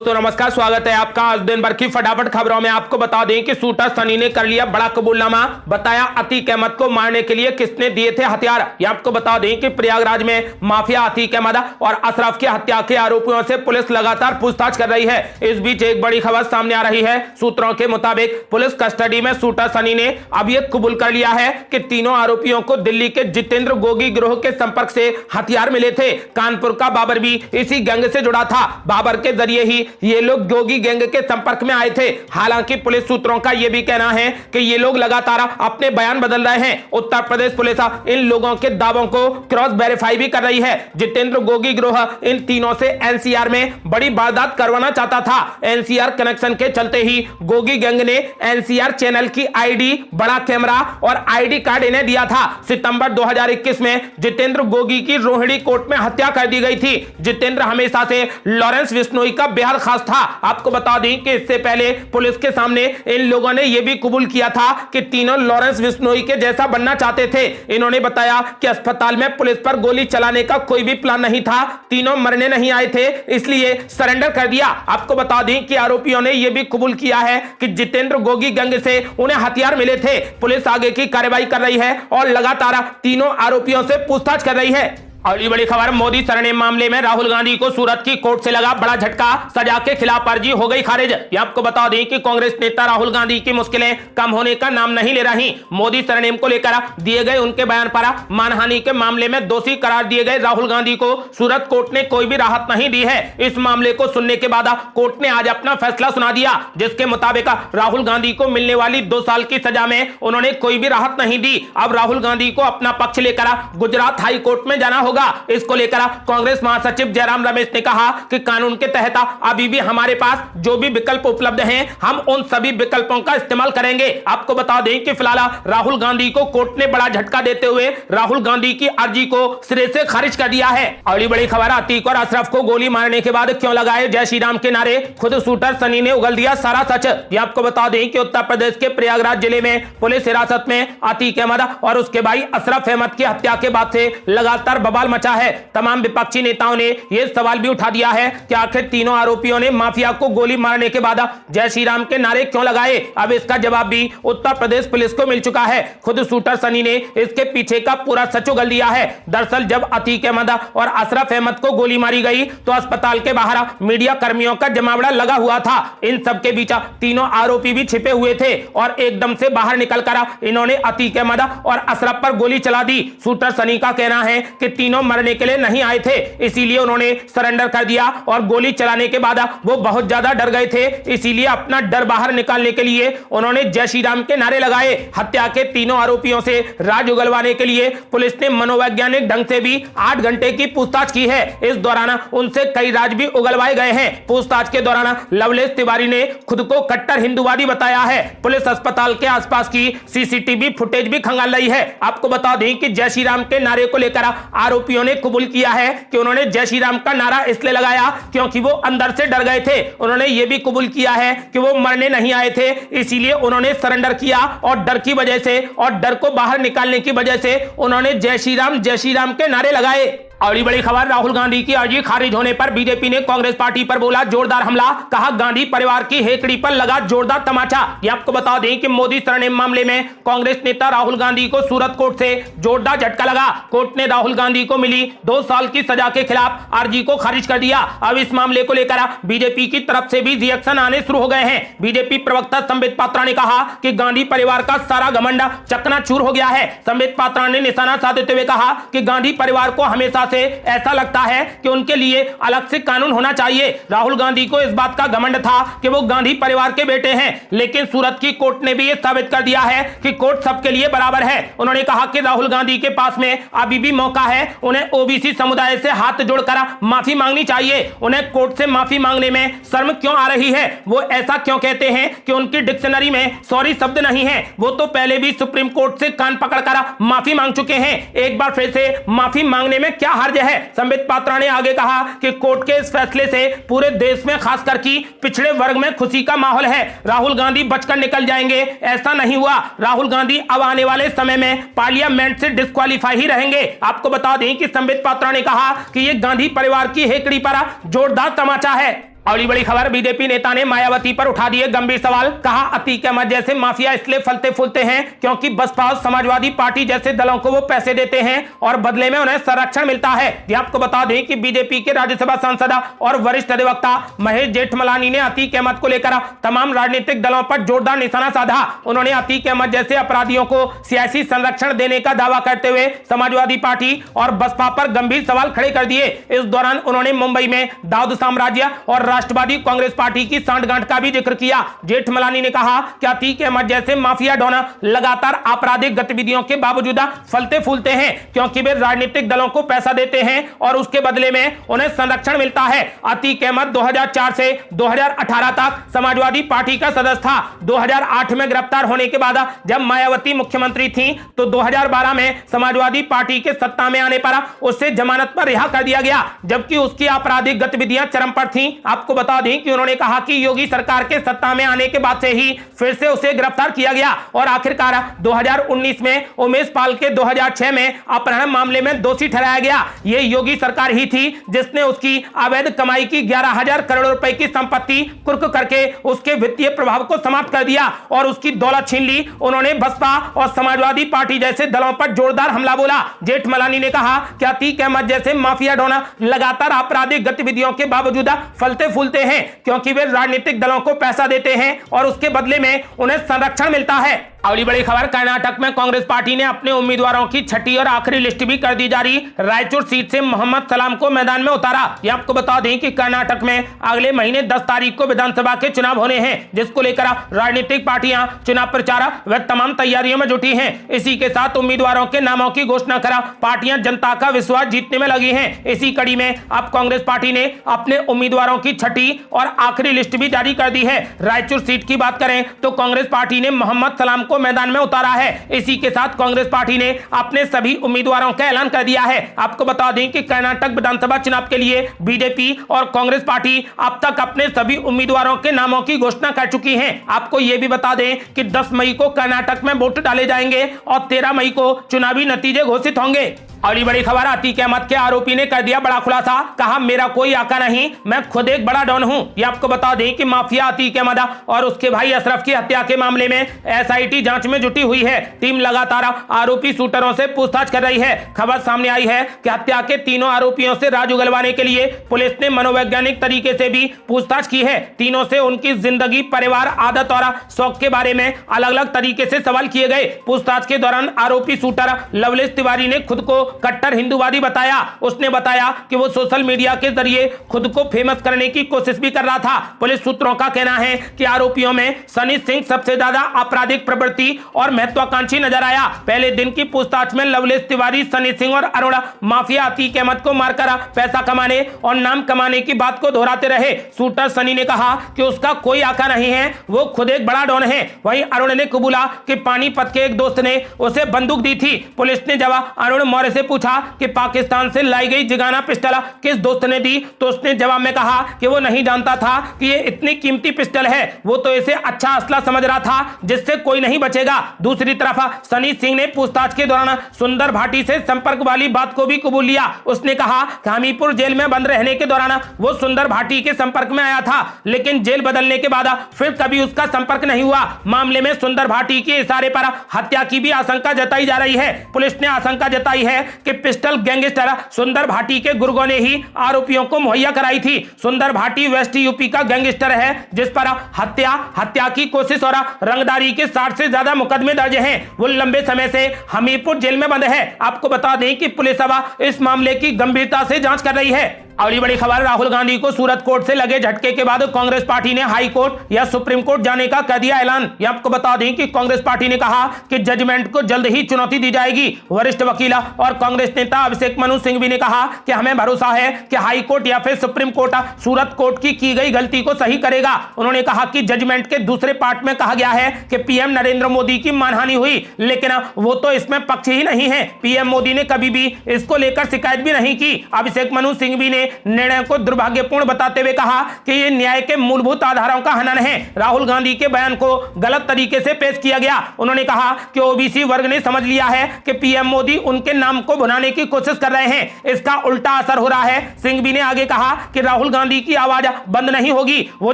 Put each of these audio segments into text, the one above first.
तो नमस्कार, स्वागत है आपका आज दिन भर की फटाफट खबरों में। आपको बता दें कि शूटर सनी ने कर लिया बड़ा कबूलनामा, बताया अतीक अहमद को मारने के लिए किसने दिए थे हथियार। ये आपको बता दें कि प्रयागराज में माफिया अतीक अहमद और अशरफ की हत्या के आरोपियों से पुलिस लगातार पूछताछ कर रही है। इस बीच एक बड़ी खबर सामने आ रही है। सूत्रों के मुताबिक पुलिस कस्टडी में शूटर सनी ने अब यह कबूल कर लिया है कि तीनों आरोपियों को दिल्ली के जितेंद्र गोगी गिरोह के संपर्क से हथियार मिले थे। कानपुर का बाबर भी इसी गैंग से जुड़ा था। बाबर के जरिए ही ये लोग गोगी गैंग के संपर्क में आए थे। हालांकि पुलिस सूत्रों का यह भी कहना है कि ये लोग लगातार अपने बयान बदल रहे हैं। उत्तर प्रदेश पुलिस इन लोगों के दावों को क्रॉस वेरीफाई भी कर रही है। जितेंद्र गोगी गिरोह इन तीनों से एनसीआर में बड़ी वारदात करवाना चाहता था। एनसीआर कनेक्शन के चलते ही गोगी गैंग ने एनसीआर चैनल की आईडी, बड़ा कैमरा और आईडी कार्ड इन्हें दिया था। सितंबर 2021 में जितेंद्र गोगी की रोहिणी कोर्ट में हत्या कर दी गई थी। जितेंद्र हमेशा से लॉरेंस बिश्नोई का बेहद खास था। आपको बता दें कि इससे पहले पुलिस के सामने इन लोगों ने यह भी कबूल किया था कि तीनों लॉरेंस बिश्नोई के जैसा बनना चाहते थे। इन्होंने बताया कि अस्पताल में पुलिस पर गोली चलाने का कोई भी प्लान नहीं था। तीनों मरने नहीं आए थे, इसलिए सरेंडर कर दिया। आपको बता दें कि आरोपियों ने यह भी कबूल किया है कि जितेंद्र गोगी गैंग से उन्हें हथियार मिले थे। पुलिस आगे की कार्रवाई कर रही है और लगातार तीनों आरोपियों से पूछताछ कर रही है। अगली बड़ी खबर, मोदी सरनेम मामले में राहुल गांधी को सूरत की कोर्ट से लगा बड़ा झटका। सजा के खिलाफ अर्जी हो गई खारिज। ये आपको बता दें कि कांग्रेस नेता राहुल गांधी की मुश्किलें कम होने का नाम नहीं ले रही। मोदी सरनेम को लेकर दिए गए उनके बयान पर मानहानि के मामले में दोषी करार दिए गए राहुल गांधी को सूरत कोर्ट ने कोई भी राहत नहीं दी है। इस मामले को सुनने के बाद कोर्ट ने आज अपना फैसला सुना दिया, जिसके मुताबिक राहुल गांधी को मिलने वाली 2 साल की सजा में उन्होंने कोई भी राहत नहीं दी। अब राहुल गांधी को अपना पक्ष लेकर गुजरात हाई कोर्ट में जाना होगा। इसको लेकर कांग्रेस महासचिव जयराम रमेश ने कहा कि कानून के तहत अभी भी हमारे पास जो भी विकल्प उपलब्ध हैं, हम उन सभी विकल्पों का इस्तेमाल करेंगे। आपको बता दें कि फिलहाल राहुल गांधी को कोर्ट ने बड़ा झटका देते हुए राहुल गांधी की अर्जी को सिरे से खारिज कर दिया है। अगली बड़ी खबर, अतीक और अशरफ को गोली मारने के बाद क्यों लगाए जय श्री राम के नारे, खुद शूटर सनी ने उगल दिया सारा सच। ये आपको बता दें कि उत्तर प्रदेश के प्रयागराज जिले में पुलिस हिरासत में अतीक अहमद और उसके भाई अशरफ अहमद की हत्या के बाद से लगातार बवाल मचा है। तमाम विपक्षी नेताओं ने यह सवाल भी उठा दिया है कि आखिर तीनों आरोपियों ने माफिया को गोली मारने के बाद जय श्री राम के नारे क्यों लगाए। अब इसका जवाब भी उत्तर प्रदेश पुलिस को मिल चुका है। खुद शूटर सनी ने इसके पीछे का पूरा सच उगल दिया है। दरअसल जब अतीक अहमद और अशरफ अहमद को गोली मारी गई तो अस्पताल के बाहर मीडिया कर्मियों का जमावड़ा लगा हुआ था। इन सबके बीच तीनों आरोपी भी छिपे हुए थे और एकदम से बाहर निकलकर इन्होंने अतीक अहमद और अशरफ पर गोली चला दी। शूटर सनी का कहना है कि तीनों मरने के लिए नहीं आए थे, इसीलिए उन्होंने सरेंडर कर दिया और गोली चलाने के बाद वो बहुत ज्यादा डर गए थे, इसीलिए अपना डर बाहर निकालने के लिए उन्होंने जय श्री राम के नारे लगाए। हत्या के तीनों आरोपियों से राज उगलवाने के लिए पुलिस ने मनोवैज्ञानिक ढंग से भी 8 घंटे की पूछताछ की है। इस दौरान उनसे कई राज भी उगलवाए गए हैं। पूछताछ के दौरान लवलेश तिवारी ने खुद को कट्टर हिंदूवादी बताया है। पुलिस अस्पताल के आसपास की सीसीटीवी फुटेज भी खंगाल रही है। आपको बता दें कि जय श्री राम के नारे को लेकर आरोपियों ने कबूल किया है कि उन्होंने जय श्री राम का नारा इसलिए लगाया क्योंकि वो अंदर से डर गए थे। उन्होंने ये भी कबूल किया है कि वो मरने नहीं आए थे, इसीलिए उन्होंने सरेंडर किया और डर की वजह से और डर को बाहर निकालने की वजह से उन्होंने जय श्री राम के नारे लगाए। अगली बड़ी खबर, राहुल गांधी की अर्जी खारिज होने पर बीजेपी ने कांग्रेस पार्टी पर बोला जोरदार हमला। कहा गांधी परिवार की हेकड़ी पर लगा जोरदार तमाचा। ये आपको बता दें कि मोदी सरनेम मामले में कांग्रेस नेता राहुल गांधी को सूरत कोर्ट से जोरदार झटका लगा। कोर्ट ने राहुल गांधी को मिली 2 साल की सजा के खिलाफ अर्जी को खारिज कर दिया। अब इस मामले को लेकर बीजेपी की तरफ से भी रिएक्शन आने शुरू हो गए हैं। बीजेपी प्रवक्ता संबित पात्रा ने कहा कि गांधी परिवार का सारा घमंड चकनाचूर हो गया है। संबित पात्रा ने निशाना साधते हुए कहा कि गांधी परिवार को हमेशा से ऐसा लगता है कि उनके लिए अलग से कानून होना चाहिए। राहुल गांधी को इस बात का घमंड था कि वो गांधी परिवार के बेटे हैं, लेकिन सूरत की कोर्ट ने भी यह साबित कर दिया है कि कोर्ट सबके लिए बराबर है। उन्होंने कहा कि राहुल गांधी के पास में अभी भी मौका है। उन्हें ओबीसी समुदाय से हाथ जोड़कर माफी मांगनी चाहिए। उन्हें कोर्ट से माफी मांगने में शर्म क्यों आ रही है? वो ऐसा क्यों कहते हैं कि उनकी डिक्शनरी में सॉरी शब्द नहीं है? वो तो पहले भी सुप्रीम कोर्ट से कान पकड़कर माफी मांग चुके हैं। एक बार फिर से माफी मांगने में क्या हर्ज है? संबित पात्रा ने आगे कहा कि कोर्ट के इस फैसले से पूरे देश में खासकर की पिछड़े वर्ग में खुशी का माहौल है। राहुल गांधी बचकर निकल जाएंगे, ऐसा नहीं हुआ। राहुल गांधी अब आने वाले समय में पार्लियामेंट से डिस्क्वालीफाई ही रहेंगे। आपको बता दें कि संबित पात्रा ने कहा कि यह गांधी परिवार की हेकड़ी पर जोरदार तमाचा है। अगली बड़ी खबर, बीजेपी नेता ने मायावती पर उठा दिए गंभीर सवाल। कहा अतीक अहमद जैसे माफिया इसलिए फलते फूलते हैं क्योंकि बसपा और समाजवादी पार्टी जैसे दलों को वो पैसे देते हैं और बदले में उन्हें संरक्षण मिलता है। ये आपको बता दें कि बीजेपी के राज्यसभा सांसद और वरिष्ठ अधिवक्ता महेश जेठमलानी ने अतीक अहमद को लेकर तमाम राजनीतिक दलों पर जोरदार निशाना साधा। उन्होंने अतीक अहमद जैसे अपराधियों को सियासी संरक्षण देने का दावा करते हुए समाजवादी पार्टी और बसपा पर गंभीर सवाल खड़े कर दिए। इस दौरान उन्होंने मुंबई में दाऊद साम्राज्य और राष्ट्रवादी कांग्रेस पार्टी की सांठगांठ का भी जिक्र किया। जेठमलानी ने कहा कि अतीक अहमद जैसे माफिया डॉन लगातार आपराधिक गतिविधियों के बावजूद फलते फूलते हैं क्योंकि वे राजनीतिक दलों को पैसा देते हैं और उसके बदले में उन्हें संरक्षण मिलता है। अतीक अहमद 2004 से 2018 तक समाजवादी पार्टी का सदस्य था। 2008 में गिरफ्तार होने के बाद जब मायावती मुख्यमंत्री थी तो 2012 में समाजवादी पार्टी के सत्ता में आने पर उससे जमानत पर रिहा कर दिया गया, जबकि उसकी आपराधिक गतिविधियां चरम पर थीं। आपको बता दें कि उन्होंने कहा कि योगी सरकार के सत्ता में आने के बाद से ही फिर से उसे गिरफ्तार किया गया और आखिरकार 2019 में उमेश पाल के 2006 में अपहरण मामले में दोषी ठहराया गया। यह योगी सरकार ही थी जिसने उसकी अवैध कमाई की 11,000 करोड़ रुपए की संपत्ति कुर्क करके उसके वित्तीय प्रभाव को समाप्त कर दिया और उसकी दौलत छीन ली। उन्होंने बसपा और समाजवादी पार्टी जैसे दलों पर जोरदार हमला बोला। जेठमलानी ने कहा कि अतीक अहमद जैसे माफिया डॉन लगातार आपराधिक गतिविधियों के बावजूद फलते फूलते हैं क्योंकि वे राजनीतिक दलों को पैसा देते हैं और उसके बदले में उन्हें संरक्षण मिलता है। अगली बड़ी खबर, कर्नाटक में कांग्रेस पार्टी ने अपने उम्मीदवारों की छठी और आखिरी लिस्ट भी कर दी जारी। रायचूर सीट से मोहम्मद सलाम को मैदान में उतारा। ये आपको बता दें कि कर्नाटक में अगले महीने 10 तारीख को विधानसभा के चुनाव होने हैं, जिसको लेकर राजनीतिक पार्टियां चुनाव प्रचार व तमाम तैयारियों में जुटी हैं। इसी के साथ उम्मीदवारों के नामों की घोषणा कर पार्टियां जनता का विश्वास जीतने में लगी हैं। इसी कड़ी में अब कांग्रेस पार्टी ने अपने उम्मीदवारों की छठी और आखिरी लिस्ट भी जारी कर दी है। रायचूर सीट की बात करें तो कांग्रेस पार्टी ने मोहम्मद सलाम को मैदान में उतारा है। इसी के साथ कांग्रेस पार्टी ने अपने सभी उम्मीदवारों का ऐलान कर दिया है। आपको बता दें कि कर्नाटक विधानसभा चुनाव के लिए बीजेपी और कांग्रेस पार्टी अब तक अपने सभी उम्मीदवारों के नामों की घोषणा कर चुकी है। आपको यह भी बता दें कि 10 मई को कर्नाटक में वोट डाले जाएंगे और 13 मई को चुनावी नतीजे घोषित होंगे। अगली बड़ी खबर, अतीक अहमद के आरोपी ने कर दिया बड़ा खुलासा। कहा मेरा कोई आका नहीं, मैं खुद एक बड़ा डॉन हूं। ये आपको बता दें कि माफिया अतीक अहमद और उसके भाई अशरफ की हत्या के मामले में एसआईटी जांच में जुटी हुई है। टीम लगातार आरोपी शूटरों से पूछताछ कर रही है। खबर सामने आई है कि हत्या के तीनों आरोपियों से राज उगलवाने के लिए पुलिस ने मनोवैज्ञानिक तरीके से भी पूछताछ की है। तीनों से उनकी जिंदगी, परिवार, आदत और शौक के बारे में अलग अलग तरीके से सवाल किए गए। पूछताछ के दौरान आरोपी शूटर लवलेश तिवारी ने खुद को कट्टर हिंदूवादी बताया। उसने बताया कि वो सोशल मीडिया के जरिए खुद को फेमस करने की कोशिश भी कर रहा था। पुलिस सूत्रों का कहना है कि आरोपियों में सनी सिंह सबसे ज्यादा आपराधिक प्रवृत्ति और महत्वाकांक्षी नजर आया। पहले दिन की पूछताछ में लवलेश तिवारी, सनी सिंह और अरुण माफिया अतीक अहमद को मारकर पैसा कमाने और नाम कमाने की बात को दोहराते रहे। शूटर सनी ने कहा कि उसका कोई आका नहीं है, वो खुद एक बड़ा डॉन है। वहीं अरुण ने कबूला कि पानीपत के एक दोस्त ने उसे बंदूक दी थी। पुलिस ने जब अरुण मौर्य से पूछा कि पाकिस्तान से लाई गई जिगाना पिस्टल किस दोस्त ने दी तो उसने जवाब में कहा कि वो नहीं जानता था कि ये इतनी कीमती पिस्टल है, वो तो इसे अच्छा असला समझ रहा था जिससे कोई नहीं बचेगा। दूसरी तरफ सनी सिंह ने पूछताछ के दौरान सुंदर भाटी से संपर्क वाली बात को भी कबूल लिया। उसने कहा कि हमीरपुर जेल में बंद रहने के दौरान वो सुंदर भाटी के संपर्क में आया था, लेकिन जेल बदलने के बाद फिर कभी उसका संपर्क नहीं हुआ। मामले में सुंदर भाटी के इशारे पर हत्या की भी आशंका जताई जा रही है। पुलिस ने आशंका जताई है कि पिस्टल गैंगस्टर सुंदर भाटी के गुर्गों ने ही आरोपियों को मुहैया कराई थी। सुंदर भाटी वेस्ट यूपी का गैंगस्टर है जिस पर हत्या की कोशिश और रंगदारी के 60 से ज्यादा मुकदमे दर्ज हैं। वो लंबे समय से हमीरपुर जेल में बंद है। आपको बता दें कि पुलिस अब इस मामले की गंभीरता से जांच कर रही है। अगली बड़ी खबर, राहुल गांधी को सूरत कोर्ट से लगे झटके के बाद कांग्रेस पार्टी ने हाई कोर्ट या सुप्रीम कोर्ट जाने का कर दिया ऐलान। यह आपको बता दें कि कांग्रेस पार्टी ने कहा कि जजमेंट को जल्द ही चुनौती दी जाएगी। वरिष्ठ वकील और कांग्रेस नेता अभिषेक मनु सिंघवी ने कहा कि हमें भरोसा है कि हाई कोर्ट या फिर सुप्रीम कोर्ट सूरत कोर्ट की गई गलती को सही करेगा। उन्होंने कहा कि जजमेंट के दूसरे पार्ट में कहा गया है कि पीएम नरेंद्र मोदी की मानहानि हुई, लेकिन वो तो इसमें पक्ष ही नहीं है। पीएम मोदी ने कभी भी इसको लेकर शिकायत भी नहीं की। अभिषेक मनु सिंघवी ने निर्णय को दुर्भाग्यपूर्ण बताते हुए कहा कि ये न्याय के मूलभूत आधारों का हनन है। राहुल गांधी के बयान को गलत तरीके से पेश किया गया। उन्होंने कहा कि ओबीसी वर्ग ने समझ लिया है कि पीएम मोदी उनके नाम को भुनाने की कोशिश कर रहे हैं, इसका उल्टा असर हो रहा है। सिंघवी ने आगे कहा कि राहुल गांधी की आवाज बंद नहीं होगी, वो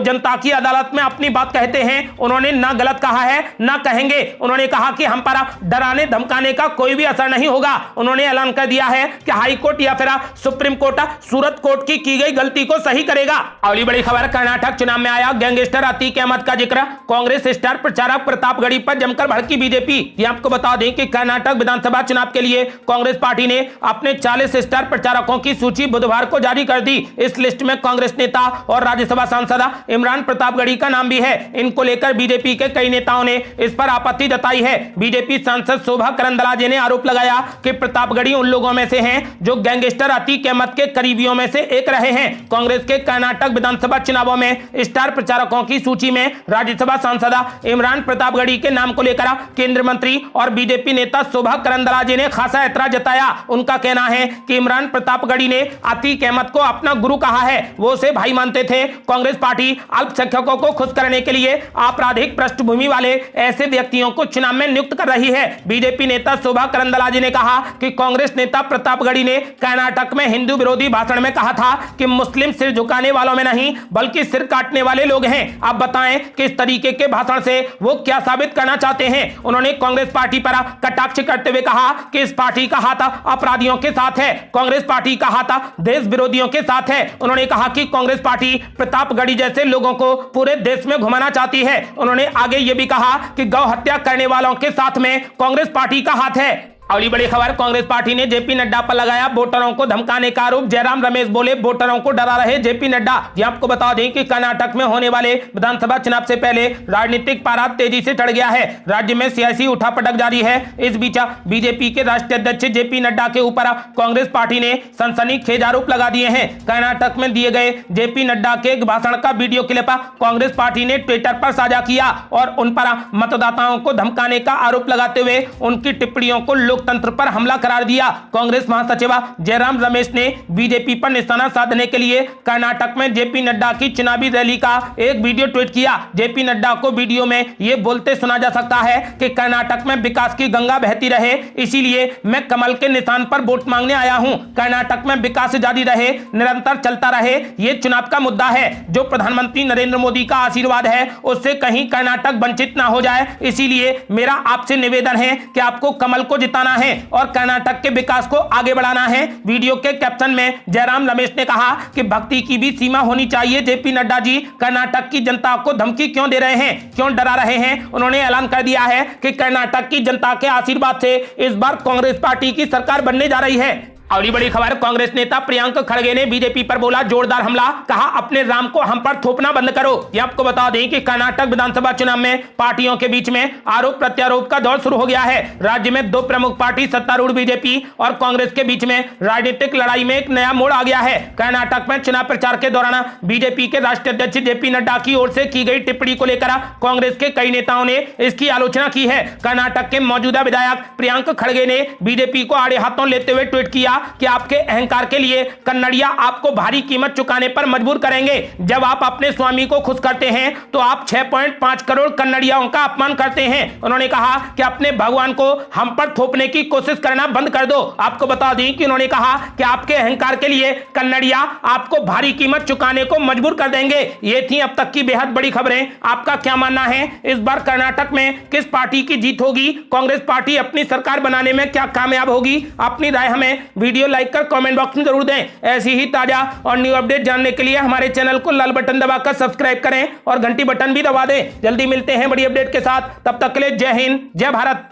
जनता की अदालत में अपनी बात कहते हैं, उन्होंने ना गलत कहा है ना कहेंगे। उन्होंने कहा कि हम पर डराने धमकाने का कोई भी असर नहीं होगा। उन्होंने ऐलान कर दिया है कि हाई कोर्ट या फिर सुप्रीम कोर्ट सूरत कोर्ट की गई गलती को सही करेगा। अगली बड़ी खबर, कर्नाटक चुनाव में आया गैंगस्टर अतीक अहमद का जिक्र। कांग्रेस स्टार प्रचारक प्रतापगढ़ी पर जमकर भड़की बीजेपी। ये आपको बता दें कि कर्नाटक विधानसभा चुनाव के लिए कांग्रेस पार्टी ने अपने 40 स्टार प्रचारकों की सूची बुधवार को जारी कर दी। इस लिस्ट में कांग्रेस नेता और राज्यसभा सांसद इमरान प्रतापगढ़ी का नाम भी है। इनको लेकर बीजेपी के कई नेताओं ने इस पर आपत्ति जताई है। बीजेपी सांसद शोभा करंदलाजे ने आरोप लगाया कि प्रतापगढ़ी उन लोगों में से हैं जो गैंगस्टर अतीक अहमद के करीबियों में से एक रहे हैं। कांग्रेस के कर्नाटक विधानसभा चुनावों में स्टार प्रचारकों की सूची में राज्यसभा सांसद इमरान प्रतापगढ़ी के नाम को लेकर केंद्रीय मंत्री और बीजेपी नेता शोभा करंदलाजे ने खासा ऐतराज जताया। उनका कहना है कि इमरान प्रतापगढ़ी ने अतीक अहमद को अपना गुरु कहा है, वो उसे भाई मानते थे। कांग्रेस पार्टी अल्पसंख्यकों को खुश करने के लिए आपराधिक पृष्ठभूमि वाले ऐसे व्यक्तियों को चुनाव में नियुक्त कर रही है। बीजेपी नेता शोभा करंदलाजे ने कहा कि कांग्रेस नेता प्रतापगढ़ी ने कर्नाटक में हिंदू विरोधी भाषण में कहा था कि मुस्लिम सिर झुकाने वालों में नहीं बल्कि सिर काटने वाले लोग हैं। अब बताएं कि इस तरीके के भाषण से वो क्या साबित करना चाहते हैं। उन्होंने कांग्रेस पार्टी पर कटाक्ष करते हुए कहा कि इस पार्टी का हाथ अपराधियों के साथ है, कांग्रेस पार्टी का हाथ देश विरोधियों के साथ है। उन्होंने कहा कि कांग्रेस पार्टी प्रतापगढ़ी जैसे लोगों को पूरे देश में घुमाना चाहती है। उन्होंने आगे यह भी कहा कि गौ हत्या करने वालों के साथ में कांग्रेस पार्टी का हाथ है। अगली बड़ी खबर, कांग्रेस पार्टी ने जेपी नड्डा पर लगाया वोटरों को धमकाने का आरोप। जयराम रमेश बोले वोटरों को डरा रहे जेपी नड्डा। ये आपको बता दें कि कर्नाटक में होने वाले विधानसभा चुनाव से पहले राजनीतिक पारा तेजी से चढ़ गया है। राज्य में सियासी उठापटक जारी है। इस बीच बीजेपी के राष्ट्रीय अध्यक्ष जेपी नड्डा के ऊपर कांग्रेस पार्टी ने सनसनीखेज आरोप लगा दिए हैं। कर्नाटक में दिए गए जेपी नड्डा के एक भाषण का वीडियो क्लिप कांग्रेस पार्टी ने ट्विटर पर साझा किया और उन पर मतदाताओं को धमकाने का आरोप लगाते हुए उनकी टिप्पणियों को लोकतंत्र पर हमला करार दिया। कांग्रेस महासचिव जयराम रमेश ने बीजेपी पर निशाना साधने के लिए कर्नाटक में जेपी नड्डा की चुनावी रैली का एक वीडियो ट्वीट किया। जेपी नड्डा को वीडियो में यह बोलते सुना जा सकता है कि कर्नाटक में विकास की गंगा बहती रहे, इसीलिए मैं कमल के निशान पर वोट मांगने आया हूं। कर्नाटक में विकास जारी रहे, निरंतर चलता रहे, यह चुनाव का मुद्दा है। जो प्रधानमंत्री नरेंद्र मोदी का आशीर्वाद है उससे कहीं कर्नाटक वंचित ना हो जाए, इसीलिए मेरा आपसे निवेदन है कि आपको कमल को जिताना है और कर्नाटक के विकास को आगे बढ़ाना है। वीडियो के कैप्शन में जयराम रमेश ने कहा कि भक्ति की भी सीमा होनी चाहिए। जेपी नड्डा जी कर्नाटक की जनता को धमकी क्यों दे रहे हैं, क्यों डरा रहे हैं? उन्होंने ऐलान कर दिया है कि कर्नाटक की जनता के आशीर्वाद से इस बार कांग्रेस पार्टी की सरकार बनने जा रही है। अगली बड़ी खबर, कांग्रेस नेता प्रियंक खड़गे ने बीजेपी पर बोला जोरदार हमला। कहा अपने राम को हम पर थोपना बंद करो। ये आपको बता दें कि कर्नाटक विधानसभा चुनाव में पार्टियों के बीच में आरोप प्रत्यारोप का दौर शुरू हो गया है। राज्य में दो प्रमुख पार्टी सत्तारूढ़ बीजेपी और कांग्रेस के बीच में राजनीतिक लड़ाई में एक नया मोड़ आ गया है। कर्नाटक में चुनाव प्रचार के दौरान बीजेपी के राष्ट्रीय अध्यक्ष जेपी नड्डा की ओर से की गई टिप्पणी को लेकर कांग्रेस के कई नेताओं ने इसकी आलोचना की है। कर्नाटक के मौजूदा विधायक प्रियंक खड़गे ने बीजेपी को आड़े हाथों लेते हुए ट्वीट किया कि आपके अहंकार के लिए कन्नड़िया आपको भारी कीमत चुकाने पर मजबूर करेंगे। जब आप अपने स्वामी को खुश करते हैं तो आप 6.5 करोड़ कन्नड़ियाओं का अपमान करते हैं। उन्होंने कहा कि अपने भगवान को हम पर थोपने की कोशिश करना बंद कर दो। आपको बता दें कि उन्होंने कहा कि आपके अहंकार के लिए कन्नड़िया आपको भारी कीमत चुकाने को मजबूर कर देंगे। ये थी अब तक की बेहद बड़ी खबरें। आपका क्या मानना है, इस बार कर्नाटक में किस पार्टी की जीत होगी? कांग्रेस पार्टी अपनी सरकार बनाने में क्या कामयाब होगी? अपनी राय हमें वीडियो लाइक कर कमेंट बॉक्स में जरूर दें। ऐसी ही ताजा और न्यू अपडेट जानने के लिए हमारे चैनल को लाल बटन दबाकर सब्सक्राइब करें और घंटी बटन भी दबा दें। जल्दी मिलते हैं बड़ी अपडेट के साथ, तब तक के लिए जय हिंद, जय भारत।